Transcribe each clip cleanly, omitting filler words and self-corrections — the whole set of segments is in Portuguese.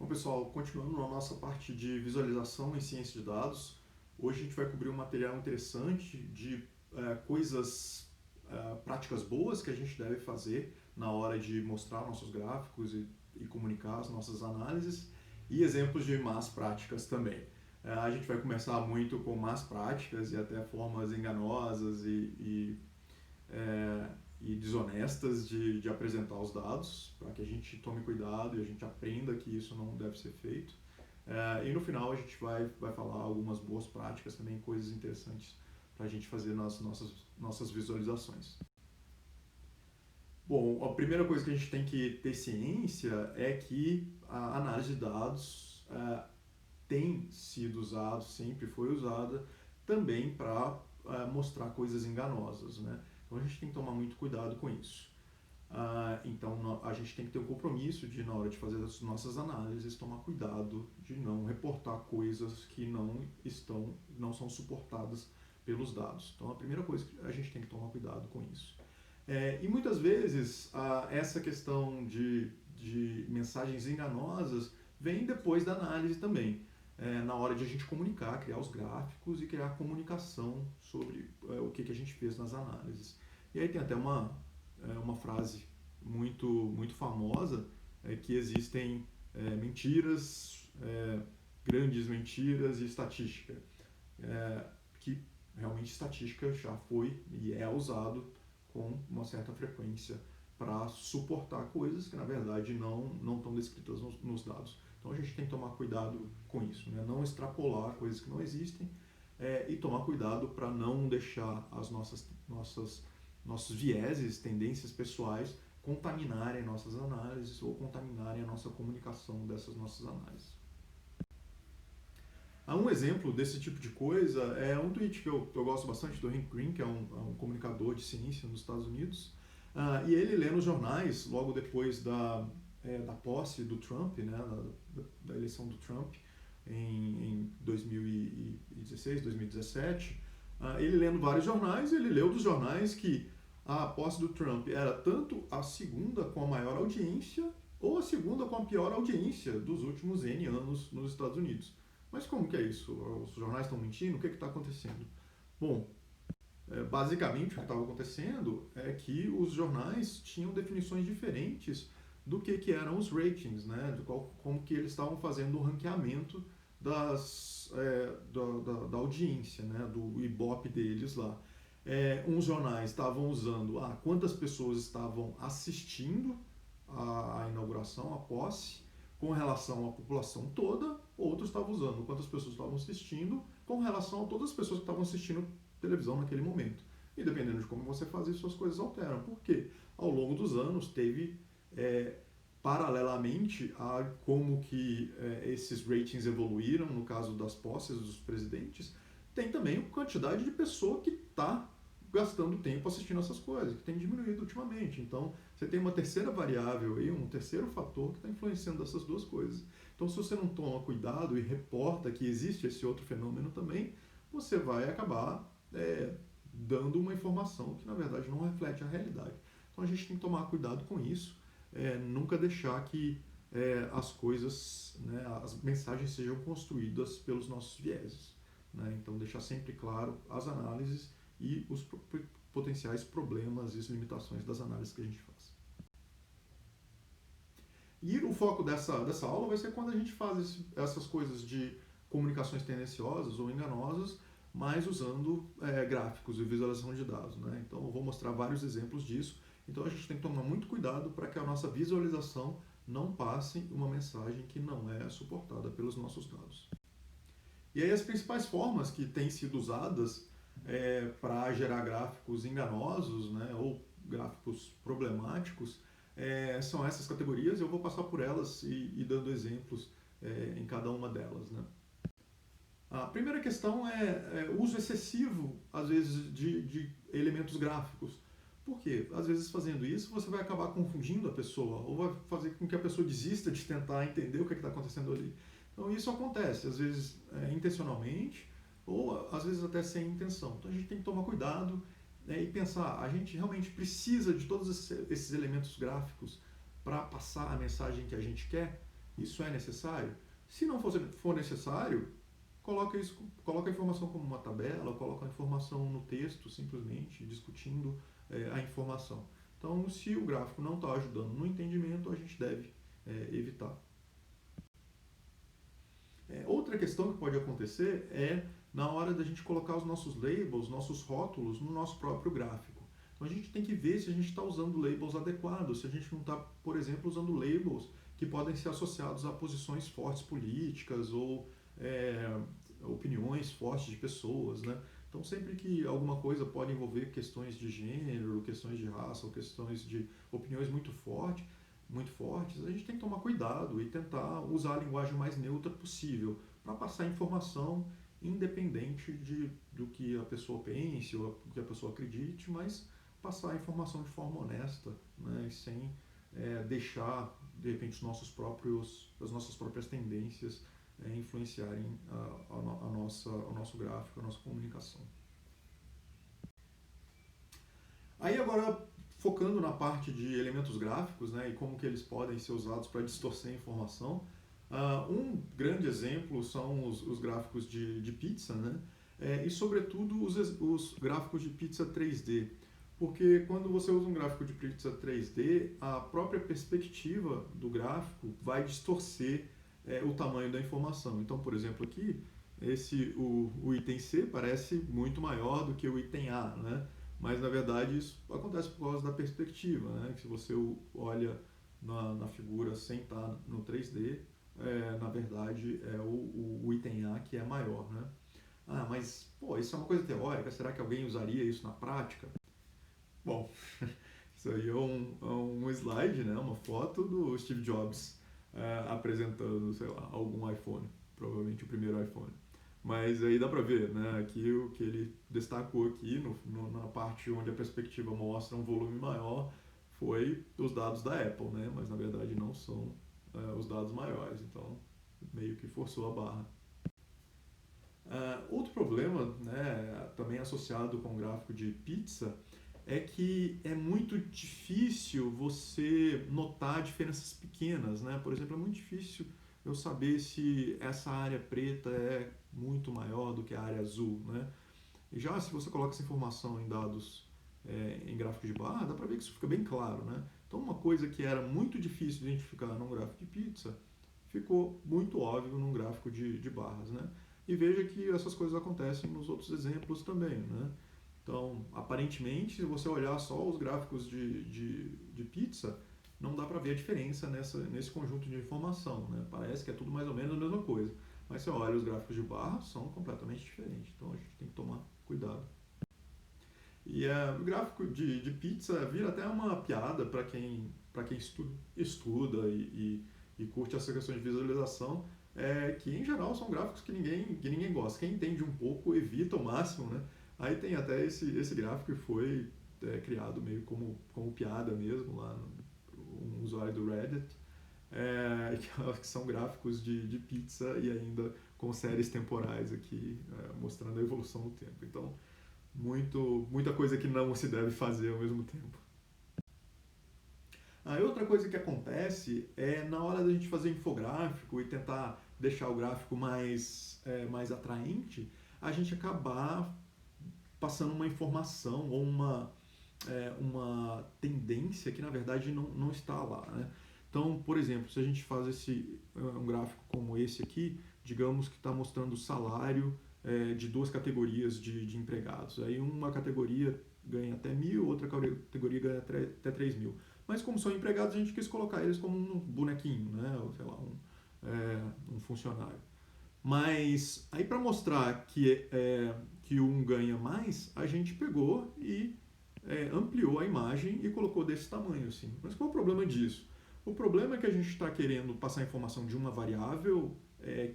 Bom, pessoal, continuando na nossa parte de visualização em ciência de dados, hoje a gente vai cobrir um material interessante de coisas, práticas boas que a gente deve fazer na hora de mostrar nossos gráficos e comunicar as nossas análises e exemplos de más práticas também. A gente vai começar muito com más práticas e até formas enganosas e desonestas de apresentar os dados, para que a gente tome cuidado e a gente aprenda que isso não deve ser feito. E no final a gente vai falar algumas boas práticas também, coisas interessantes para a gente fazer nas nossas visualizações. Bom, a primeira coisa que a gente tem que ter ciência é que a análise de dados tem sido usada, sempre foi usada, também para mostrar coisas enganosas, né? Então a gente tem que tomar muito cuidado com isso. Então a gente tem que ter um compromisso de, na hora de fazer as nossas análises, tomar cuidado de não reportar coisas que não são suportadas pelos dados. Então a primeira coisa que a gente tem que tomar cuidado com isso. E muitas vezes essa questão de mensagens enganosas vem depois da análise também. Na hora de a gente comunicar, criar os gráficos e criar a comunicação sobre o que a gente fez nas análises. E aí tem até uma frase muito famosa, que existem mentiras, grandes mentiras e estatística. Que realmente estatística já foi e é usado com uma certa frequência para suportar coisas que na verdade não estão descritas nos dados. Então a gente tem que tomar cuidado com isso, né? Não extrapolar coisas que não existem e tomar cuidado para não deixar as nossos vieses, tendências pessoais contaminarem nossas análises ou contaminarem a nossa comunicação dessas nossas análises. Um exemplo desse tipo de coisa é um tweet que eu gosto bastante do Hank Green, que é um comunicador de ciência nos Estados Unidos, e ele lê nos jornais, logo depois da posse do Trump, né, da eleição do Trump em 2016, 2017, ele lendo vários jornais, ele leu dos jornais que a posse do Trump era tanto a segunda com a maior audiência ou a segunda com a pior audiência dos últimos N anos nos Estados Unidos. Mas como que é isso? Os jornais estão mentindo? O que está acontecendo? Bom, basicamente o que estava acontecendo é que os jornais tinham definições diferentes do que eram os ratings, né? Como que eles estavam fazendo o ranqueamento da audiência, né? Do Ibope deles lá. Uns jornais estavam usando quantas pessoas estavam assistindo a inauguração, a posse, com relação à população toda, outros estavam usando quantas pessoas estavam assistindo com relação a todas as pessoas que estavam assistindo televisão naquele momento. E dependendo de como você faz isso, as coisas alteram. Por quê? Ao longo dos anos teve, paralelamente a como que esses ratings evoluíram, no caso das posses dos presidentes, tem também a quantidade de pessoa que está gastando tempo assistindo essas coisas, que tem diminuído ultimamente. Então, você tem uma terceira variável aí, um terceiro fator que está influenciando essas duas coisas. Então, se você não toma cuidado e reporta que existe esse outro fenômeno também, você vai acabar dando uma informação que, na verdade, não reflete a realidade. Então, a gente tem que tomar cuidado com isso, nunca deixar que as coisas, né, as mensagens sejam construídas pelos nossos vieses, né? Então, deixar sempre claro as análises e os potenciais problemas e as limitações das análises que a gente faz. E o foco dessa aula vai ser quando a gente faz essas coisas de comunicações tendenciosas ou enganosas, mas usando gráficos e visualização de dados, né? Então eu vou mostrar vários exemplos disso. Então a gente tem que tomar muito cuidado para que a nossa visualização não passe uma mensagem que não é suportada pelos nossos dados. E aí as principais formas que têm sido usadas para gerar gráficos enganosos, né, ou gráficos problemáticos, são essas categorias. Eu vou passar por elas e dando exemplos em cada uma delas, né. A primeira questão é o uso excessivo, às vezes, de elementos gráficos. Por quê? Às vezes, fazendo isso, você vai acabar confundindo a pessoa, ou vai fazer com que a pessoa desista de tentar entender o que está acontecendo ali. Então, isso acontece, às vezes, intencionalmente, ou às vezes até sem intenção. Então, a gente tem que tomar cuidado e pensar, a gente realmente precisa de todos esses elementos gráficos para passar a mensagem que a gente quer? Isso é necessário? Se não for necessário, coloca a informação como uma tabela, coloca a informação no texto, simplesmente discutindo a informação. Então, se o gráfico não está ajudando no entendimento, a gente deve evitar. Outra questão que pode acontecer é na hora da gente colocar os nossos labels, nossos rótulos no nosso próprio gráfico. Então a gente tem que ver se a gente está usando labels adequados, se a gente não está, por exemplo, usando labels que podem ser associados a posições fortes políticas ou opiniões fortes de pessoas, né? Então sempre que alguma coisa pode envolver questões de gênero, questões de raça ou questões de opiniões muito fortes, a gente tem que tomar cuidado e tentar usar a linguagem mais neutra possível para passar informação independente do que a pessoa pense ou do que a pessoa acredite, mas passar a informação de forma honesta, né, e sem deixar, de repente, as nossas próprias tendências influenciarem o nosso gráfico, a nossa comunicação. Aí agora, focando na parte de elementos gráficos, né, e como que eles podem ser usados para distorcer a informação, um grande exemplo são os gráficos de pizza, né, e sobretudo os gráficos de pizza 3D. Porque quando você usa um gráfico de pizza 3D, a própria perspectiva do gráfico vai distorcer o tamanho da informação. Então, por exemplo, aqui, o item C parece muito maior do que o item A, né? Mas, na verdade, isso acontece por causa da perspectiva, né? Que se você olha na figura sem estar no 3D, na verdade, é o item A que é maior, né? Ah, mas, pô, isso é uma coisa teórica, será que alguém usaria isso na prática? Bom, isso aí é um slide, né? Uma foto do Steve Jobs apresentando, sei lá, algum iPhone, provavelmente o primeiro iPhone. Mas aí dá pra ver, né? Aqui o que ele destacou aqui na parte onde a perspectiva mostra um volume maior foi os dados da Apple, né? Mas na verdade não são os dados maiores, então meio que forçou a barra. Outro problema, né, também associado com o gráfico de pizza, é que é muito difícil você notar diferenças pequenas, né? Por exemplo, é muito difícil eu saber se essa área preta é muito maior do que a área azul, né? E já se você coloca essa informação em dados em gráfico de barra, dá para ver que isso fica bem claro, né? Então, uma coisa que era muito difícil de identificar num gráfico de pizza ficou muito óbvio num gráfico de barras, né? E veja que essas coisas acontecem nos outros exemplos também, né? Então, aparentemente, se você olhar só os gráficos de pizza, não dá para ver a diferença nesse conjunto de informação, né? Parece que é tudo mais ou menos a mesma coisa. Mas você olha os gráficos de barra, são completamente diferentes. Então, a gente tem que tomar cuidado. E o gráfico de pizza vira até uma piada para quem estuda e curte essa questão de visualização, que em geral são gráficos que ninguém gosta. Quem entende um pouco evita ao máximo, né? Aí tem até esse gráfico que foi criado meio como piada mesmo lá um usuário do Reddit, que são gráficos de pizza e ainda com séries temporais aqui, mostrando a evolução do tempo. Então, muita coisa que não se deve fazer ao mesmo tempo. Aí outra coisa que acontece é na hora da gente fazer infográfico e tentar deixar o gráfico mais atraente, a gente acabar passando uma informação ou uma tendência que na verdade não está lá, né? Então, por exemplo, se a gente faz um gráfico como esse aqui, digamos que está mostrando o salário de duas categorias de empregados. Aí uma categoria ganha até 1.000, outra categoria ganha até 3.000. Mas como são empregados, a gente quis colocar eles como um bonequinho, né? Ou sei lá, um funcionário. Mas aí para mostrar que um ganha mais, a gente pegou e ampliou a imagem e colocou desse tamanho, assim. Mas qual é o problema disso? O problema é que a gente está querendo passar a informação de uma variável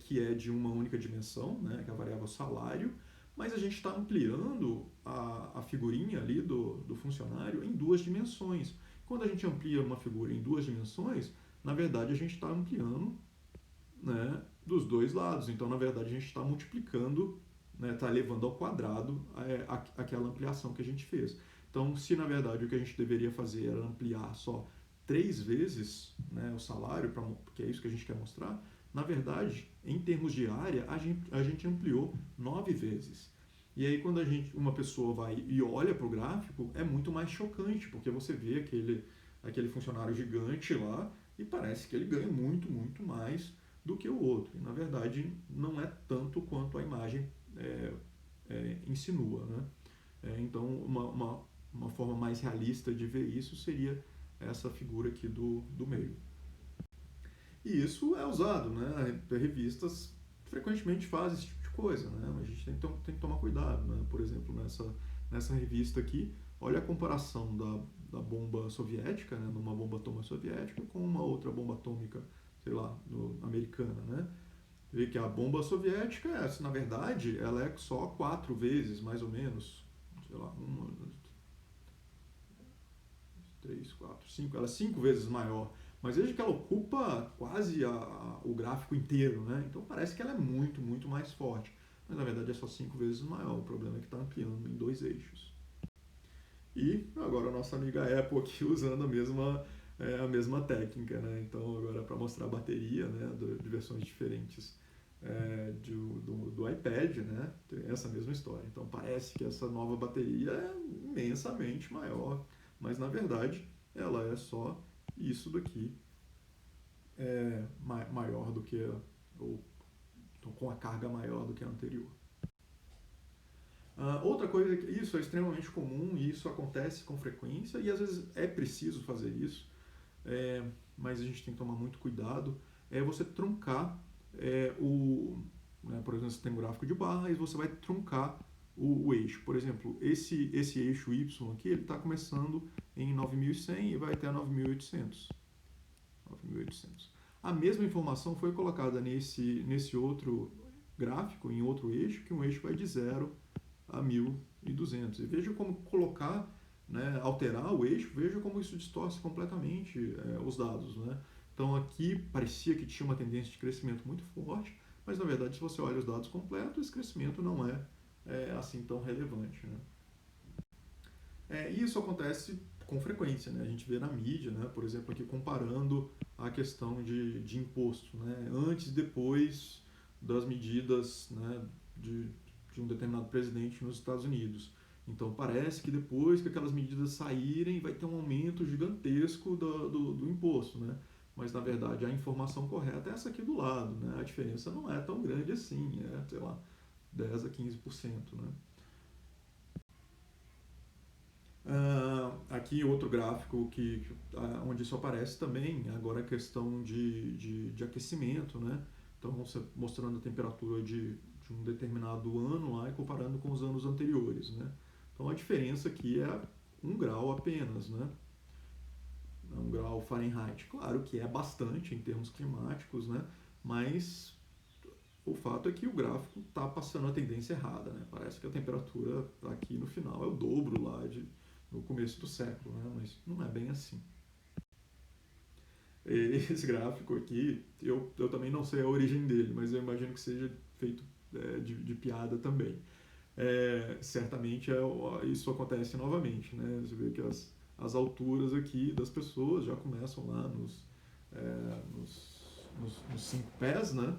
que é de uma única dimensão, né, que é a variável salário, mas a gente está ampliando a figurinha ali do funcionário em duas dimensões. Quando a gente amplia uma figura em duas dimensões, na verdade a gente está ampliando, né, dos dois lados. Então, na verdade, a gente está multiplicando, né, está elevando ao quadrado aquela ampliação que a gente fez. Então, se na verdade o que a gente deveria fazer era ampliar só 3 vezes, né, o salário, porque é isso que a gente quer mostrar, na verdade, em termos de área, a gente ampliou 9 vezes. E aí quando uma pessoa vai e olha para o gráfico, é muito mais chocante, porque você vê aquele funcionário gigante lá e parece que ele ganha muito, muito mais do que o outro. E, na verdade, não é tanto quanto a imagem insinua, né? Então, uma forma mais realista de ver isso seria essa figura aqui do meio. E isso é usado, né? Revistas frequentemente fazem esse tipo de coisa, né? Mas a gente tem que tomar cuidado, né? Por exemplo, nessa revista aqui, olha a comparação da bomba soviética, né? Numa bomba atômica soviética com uma outra bomba atômica, sei lá, americana, né? Vê que a bomba soviética, na verdade, ela é só 4 vezes, mais ou menos, sei lá, 3, 4, 5, ela é 5 vezes maior. Mas veja que ela ocupa quase o gráfico inteiro, né? Então parece que ela é muito, muito mais forte. Mas na verdade é só 5 vezes maior. O problema é que está ampliando em 2 eixos. E agora a nossa amiga Apple aqui usando a mesma técnica, né? Então agora para mostrar a bateria, né, de versões diferentes do iPad, né? Tem essa mesma história. Então parece que essa nova bateria é imensamente maior, mas na verdade ela é só isso daqui maior do que ou com a carga maior do que a anterior. Outra coisa, isso é extremamente comum e isso acontece com frequência e às vezes é preciso fazer isso, mas a gente tem que tomar muito cuidado, é você truncar né, por exemplo, você tem um gráfico de barra e você vai truncar o eixo. Por exemplo, esse eixo Y aqui, ele está começando em 9.100 e vai até 9.800. 9.800. A mesma informação foi colocada nesse outro gráfico, em outro eixo, que um eixo vai de 0 a 1.200. E veja como colocar, né, alterar o eixo, veja como isso distorce completamente os dados, né? Então aqui parecia que tinha uma tendência de crescimento muito forte, mas na verdade se você olha os dados completos, esse crescimento não é assim tão relevante, né? E isso acontece com frequência, né? A gente vê na mídia, né? Por exemplo, aqui comparando a questão de imposto, né? Antes e depois das medidas, né, de um determinado presidente nos Estados Unidos. Então parece que depois que aquelas medidas saírem vai ter um aumento gigantesco do imposto, né? Mas na verdade a informação correta é essa aqui do lado, né? A diferença não é tão grande assim, sei lá, 10 a 15%, né? Aqui outro gráfico onde isso aparece também, agora a questão de aquecimento, né? Então você mostrando a temperatura de um determinado ano lá e comparando com os anos anteriores, né? Então a diferença aqui é 1 grau apenas, né? 1 grau Fahrenheit. Claro que é bastante em termos climáticos, né? Mas o fato é que o gráfico está passando a tendência errada, né? Parece que a temperatura aqui no final é o dobro lá no começo do século, né? Mas não é bem assim. Esse gráfico aqui, eu também não sei a origem dele, mas eu imagino que seja feito de piada também. Certamente isso acontece novamente, né? Você vê que as alturas aqui das pessoas já começam lá nos 5 pés, né?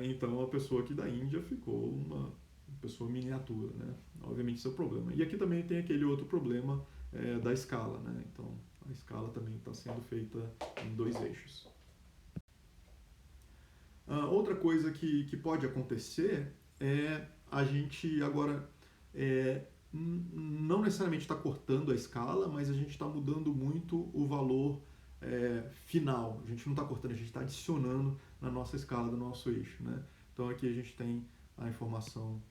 Então a pessoa aqui da Índia ficou uma pessoa miniatura, né? Obviamente isso é o problema. E aqui também tem aquele outro problema da escala, né? Então a escala também está sendo feita em 2 eixos. Outra coisa que pode acontecer é a gente agora não necessariamente está cortando a escala, mas a gente está mudando muito o valor final. A gente não está cortando, a gente está adicionando na nossa escala do nosso eixo, né? Então aqui a gente tem a informação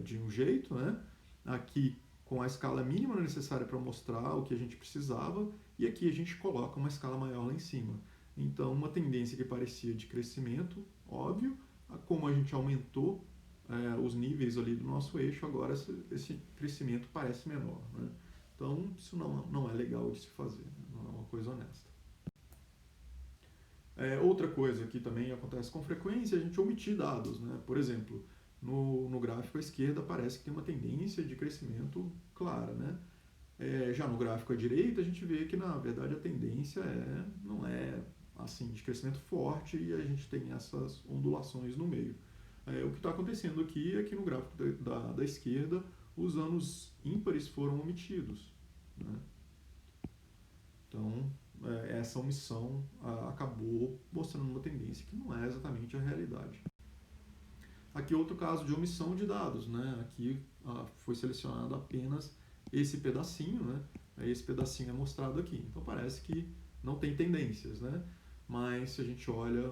de um jeito, né? Aqui com a escala mínima necessária para mostrar o que a gente precisava, e aqui a gente coloca uma escala maior lá em cima. Então, uma tendência que parecia de crescimento, óbvio, como a gente aumentou os níveis ali do nosso eixo, agora esse crescimento parece menor, né? Então, isso não é legal de se fazer, não é uma coisa honesta. Outra coisa que também acontece com frequência é a gente omitir dados, né? Por exemplo, no gráfico à esquerda parece que tem uma tendência de crescimento clara, né? Já no gráfico à direita, a gente vê que, na verdade, a tendência não é assim de crescimento forte e a gente tem essas ondulações no meio. O que está acontecendo aqui é que no gráfico da esquerda, os anos ímpares foram omitidos, né? Então, essa omissão acabou mostrando uma tendência que não é exatamente a realidade. Aqui outro caso de omissão de dados, né? Aqui foi selecionado apenas esse pedacinho, né? Esse pedacinho é mostrado aqui. Então parece que não tem tendências, né? Mas se a gente olha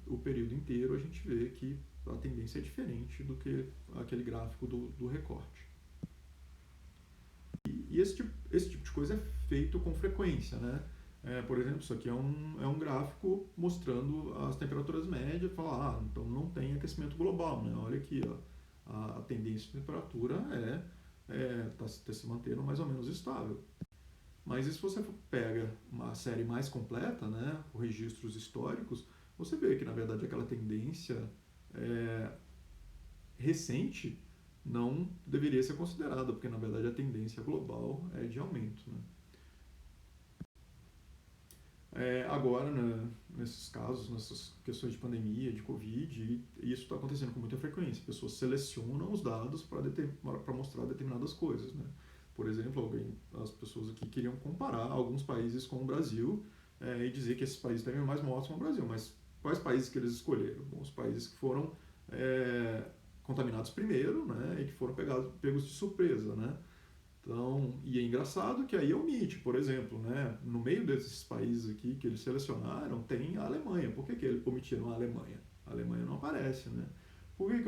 o período inteiro, a gente vê que a tendência é diferente do que aquele gráfico do recorte. E esse tipo de coisa é feito com frequência, né? Por exemplo, isso aqui é um gráfico mostrando as temperaturas médias, fala, então não tem aquecimento global, né? Olha aqui, ó, a tendência de temperatura está se mantendo mais ou menos estável. Mas e se você pega uma série mais completa, né, com registros históricos, você vê que na verdade aquela tendência recente não deveria ser considerada, porque na verdade a tendência global é de aumento, né? Agora, né, nesses casos, nessas questões de pandemia, de Covid, e isso está acontecendo com muita frequência. Pessoas selecionam os dados para mostrar determinadas coisas, né? Por exemplo, as pessoas aqui queriam comparar alguns países com o Brasil e dizer que esses países têm mais mortes com o Brasil, mas quais países que eles escolheram? Bom, os países que foram contaminados primeiro, né, e que foram pegos de surpresa, né? Então, e é engraçado que aí omite, por exemplo, né, no meio desses países aqui que eles selecionaram, tem a Alemanha. Por que eles omitiram a Alemanha? A Alemanha não aparece, né? Por que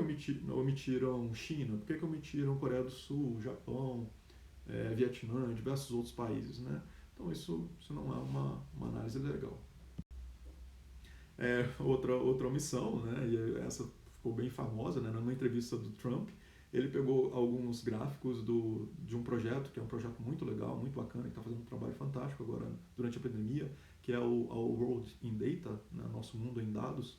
omitiram China? Por que omitiram Coreia do Sul, Japão, Vietnã, diversos outros países, né? Então isso não é uma análise legal. Outra omissão, né, e essa ficou bem famosa, né, numa entrevista do Trump, ele pegou alguns gráficos de um projeto, que é um projeto muito legal, muito bacana, que está fazendo um trabalho fantástico agora durante a pandemia, que é o World in Data, né, Nosso Mundo em Dados.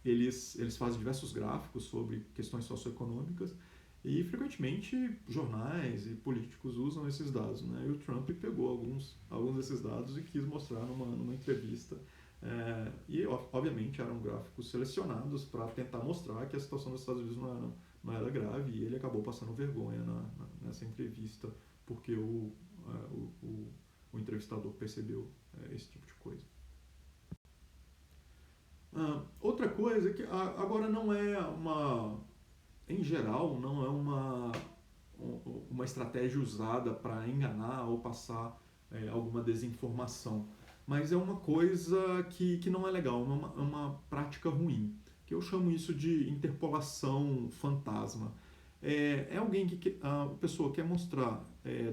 Eles fazem diversos gráficos sobre questões socioeconômicas e frequentemente jornais e políticos usam esses dados, né? E o Trump pegou alguns desses dados e quis mostrar numa entrevista. E obviamente eram gráficos selecionados para tentar mostrar que a situação dos Estados Unidos não era grave, e ele acabou passando vergonha nessa entrevista porque o entrevistador percebeu esse tipo de coisa. Outra coisa que agora não é em geral, não é uma estratégia usada para enganar ou passar alguma desinformação, mas é uma coisa que não é legal, é uma prática ruim, que eu chamo isso de interpolação fantasma. Alguém a pessoa quer mostrar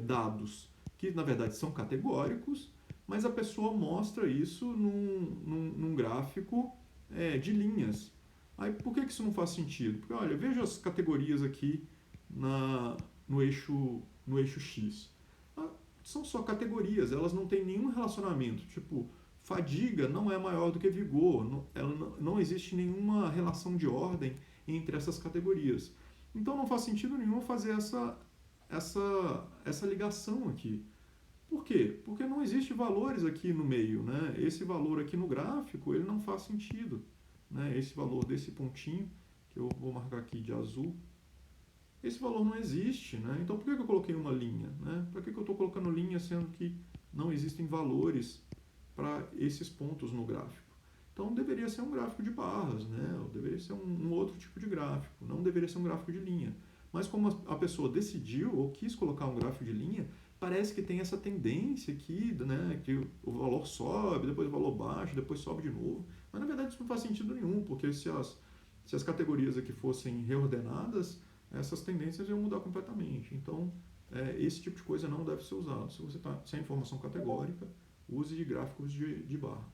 dados que na verdade são categóricos, mas a pessoa mostra isso num gráfico de linhas. Aí por que isso não faz sentido? Porque olha, veja as categorias aqui no eixo X. São só categorias, elas não têm nenhum relacionamento. Tipo, fadiga não é maior do que vigor, não existe nenhuma relação de ordem entre essas categorias. Então não faz sentido nenhum fazer essa ligação aqui. Por quê? Porque não existe valores aqui no meio, né? Esse valor aqui no gráfico, ele não faz sentido, né? Esse valor desse pontinho, que eu vou marcar aqui de azul, esse valor não existe, né? Então por que eu coloquei uma linha, né? Para que eu estou colocando linha sendo que não existem valores para esses pontos no gráfico? Então deveria ser um gráfico de barras, né? Ou deveria ser um outro tipo de gráfico, não deveria ser um gráfico de linha. Mas como a pessoa decidiu ou quis colocar um gráfico de linha, parece que tem essa tendência aqui, né, que o valor sobe, depois o valor baixa, depois sobe de novo. Mas na verdade isso não faz sentido nenhum, porque se as categorias aqui fossem reordenadas, essas tendências iam mudar completamente. Então, esse tipo de coisa não deve ser usado. Se você está sem informação categórica, use gráficos de barra.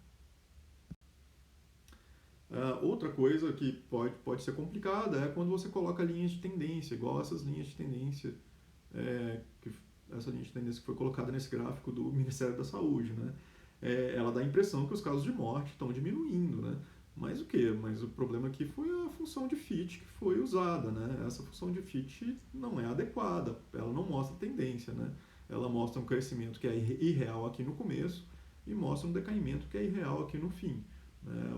Outra coisa que pode ser complicada é quando você coloca linhas de tendência, igual essas linhas de tendência, essa linha de tendência que foi colocada nesse gráfico do Ministério da Saúde, né? Ela dá a impressão que os casos de morte estão diminuindo, né? Mas o quê? Mas o problema aqui foi a função de fit que foi usada, né? Essa função de fit não é adequada, ela não mostra tendência, né? ela mostra um crescimento que é irreal aqui no começo e mostra um decaimento que é irreal aqui no fim. Né?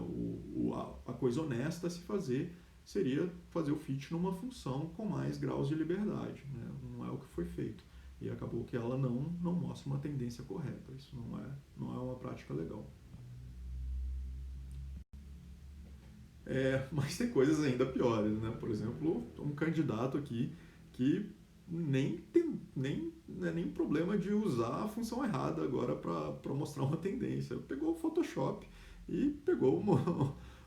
A coisa honesta a se fazer seria fazer o fit numa função com mais graus de liberdade. Né? Não é o que foi feito. E acabou que ela não mostra uma tendência correta. Isso não é uma prática legal. Mas tem coisas ainda piores, né? Por exemplo, um candidato aqui que não é nem problema de usar a função errada agora para mostrar uma tendência. Pegou o Photoshop e pegou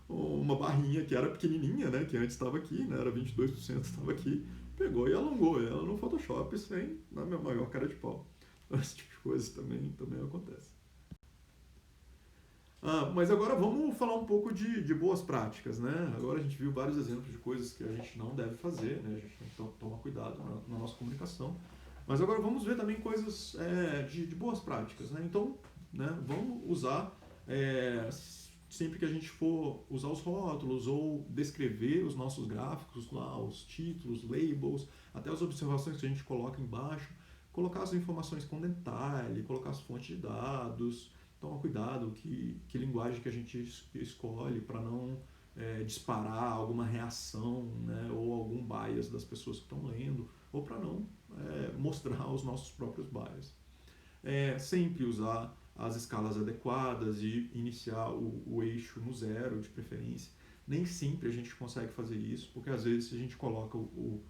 uma barrinha que era pequenininha, né? Que antes estava aqui, né? Era 22%, estava aqui. Pegou e alongou ela no Photoshop sem na minha maior cara de pau. Esse tipo de coisa também acontece. Mas agora vamos falar um pouco de boas práticas, né? Agora a gente viu vários exemplos de coisas que a gente não deve fazer, né? A gente tem que tomar cuidado na nossa comunicação. Mas agora vamos ver também coisas de boas práticas, né? Então, né, vamos usar, sempre que a gente for usar os rótulos ou descrever os nossos gráficos lá, os títulos, labels, até as observações que a gente coloca embaixo, colocar as informações com detalhe, colocar as fontes de dados. Toma cuidado que linguagem que a gente escolhe para não disparar alguma reação, né, ou algum bias das pessoas que estão lendo, ou para não mostrar os nossos próprios bias. Sempre usar as escalas adequadas e iniciar o eixo no zero, de preferência. Nem sempre a gente consegue fazer isso, porque às vezes se a gente coloca o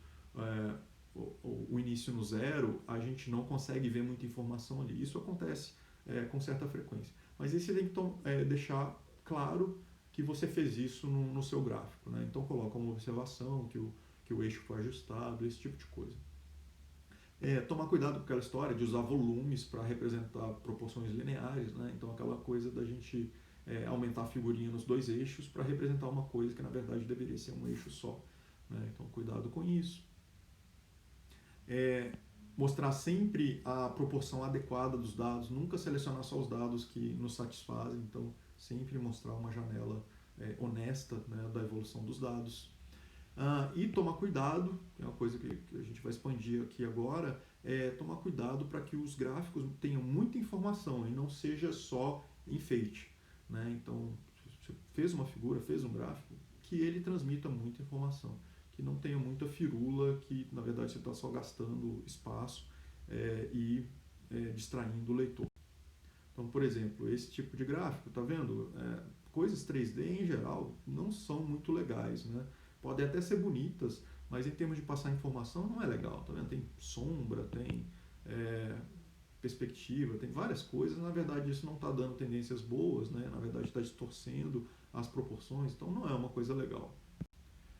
início no zero, a gente não consegue ver muita informação ali. Isso acontece com certa frequência. Mas aí você tem que deixar claro que você fez isso no seu gráfico. Né? Então coloca uma observação, que o eixo foi ajustado, esse tipo de coisa. Tomar cuidado com aquela história de usar volumes para representar proporções lineares. Né? Então aquela coisa da gente aumentar a figurinha nos dois eixos para representar uma coisa que na verdade deveria ser um eixo só. Né? Então cuidado com isso. Mostrar sempre a proporção adequada dos dados, nunca selecionar só os dados que nos satisfazem, então sempre mostrar uma janela honesta, né, da evolução dos dados. E tomar cuidado, que é uma coisa que a gente vai expandir aqui agora, tomar cuidado para que os gráficos tenham muita informação e não seja só enfeite. Né? Então, você fez uma figura, fez um gráfico, que ele transmita muita informação, que não tenha muita firula, que na verdade você está só gastando espaço e distraindo o leitor. Então, por exemplo, esse tipo de gráfico, tá vendo? Coisas 3D em geral não são muito legais, né? Podem até ser bonitas, mas em termos de passar informação não é legal, tá vendo? Tem sombra, tem perspectiva, tem várias coisas. Na verdade, isso não está dando tendências boas, né? Na verdade, está distorcendo as proporções, então não é uma coisa legal.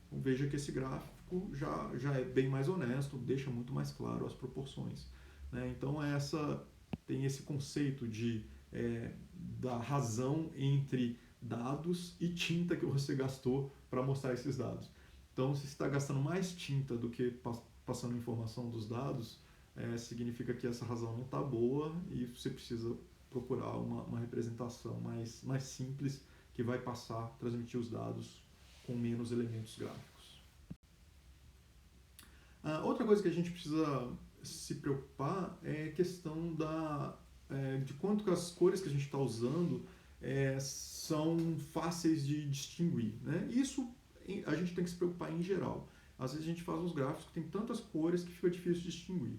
Então, veja que esse gráfico já é bem mais honesto, deixa muito mais claro as proporções. Né? Então, tem esse conceito da razão entre dados e tinta que você gastou para mostrar esses dados. Então, se você está gastando mais tinta do que passando informação dos dados, significa que essa razão não está boa e você precisa procurar uma representação mais simples que vai transmitir os dados com menos elementos gráficos. Outra coisa que a gente precisa se preocupar é a questão de quanto que as cores que a gente está usando são fáceis de distinguir. Né? Isso a gente tem que se preocupar em geral. Às vezes a gente faz uns gráficos que tem tantas cores que fica difícil de distinguir.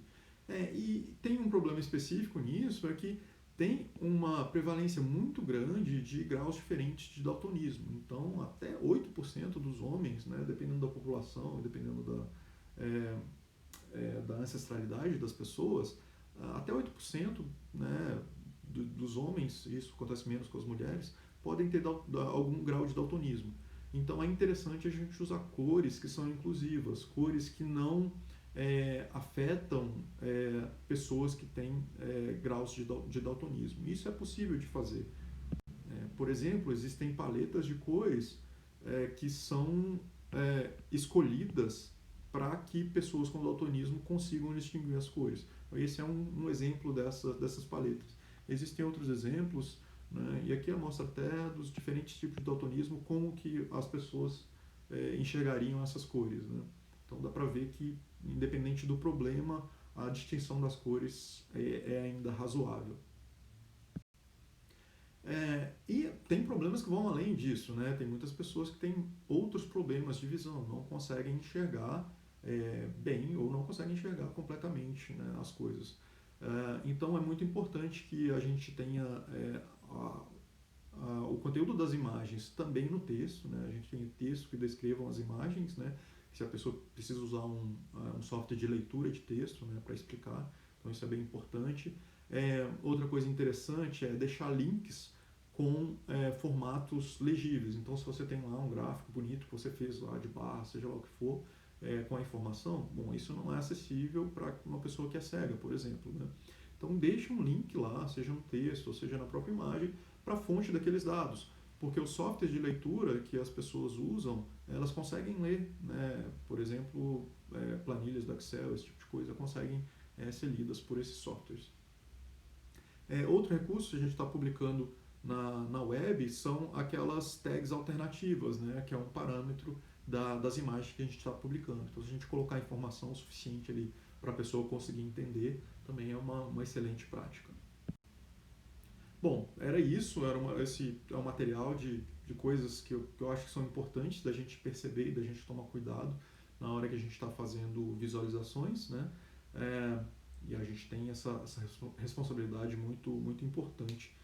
E tem um problema específico nisso, é que tem uma prevalência muito grande de graus diferentes de daltonismo. Então, até 8% dos homens, né, dependendo da população, dependendo da ancestralidade das pessoas, até 8%, né, dos homens, isso acontece menos com as mulheres, podem ter algum grau de daltonismo. Então, é interessante a gente usar cores que são inclusivas, cores que não afetam pessoas que têm graus de daltonismo. Isso é possível de fazer. Por exemplo, existem paletas de cores que são escolhidas para que pessoas com daltonismo consigam distinguir as cores. Esse é um exemplo dessas paletas. Existem outros exemplos, né, e aqui mostra até dos diferentes tipos de daltonismo, como que as pessoas enxergariam essas cores. Né? Então dá para ver que, independente do problema, a distinção das cores é ainda razoável. E tem problemas que vão além disso, né? Tem muitas pessoas que têm outros problemas de visão, não conseguem enxergar bem ou não conseguem enxergar completamente, né, as coisas. Então é muito importante que a gente tenha a, o conteúdo das imagens também no texto, né? A gente tem texto que descrevam as imagens, né? Se a pessoa precisa usar um software de leitura de texto, né, para explicar, então isso é bem importante. Outra coisa interessante é deixar links com formatos legíveis. Então, se você tem lá um gráfico bonito que você fez lá de barra, seja lá o que for, com a informação, bom, isso não é acessível para uma pessoa que é cega, por exemplo, né? Então, deixe um link lá, seja no texto ou seja na própria imagem, para a fonte daqueles dados, porque os softwares de leitura que as pessoas usam, elas conseguem ler, né? Por exemplo, planilhas do Excel, esse tipo de coisa, conseguem ser lidas por esses softwares. Outro recurso que a gente está publicando na web são aquelas tags alternativas, né? Que é um parâmetro das imagens que a gente está publicando. Então, se a gente colocar informação suficiente ali para a pessoa conseguir entender, também é uma excelente prática. Bom, era isso, esse é um material de coisas que eu acho que são importantes da gente perceber e da gente tomar cuidado na hora que a gente está fazendo visualizações, né? É, e a gente tem essa responsabilidade muito importante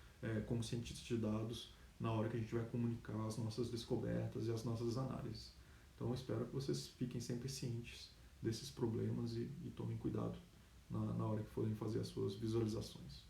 como cientista de dados na hora que a gente vai comunicar as nossas descobertas e as nossas análises. Então, eu espero que vocês fiquem sempre cientes desses problemas e tomem cuidado na hora que forem fazer as suas visualizações.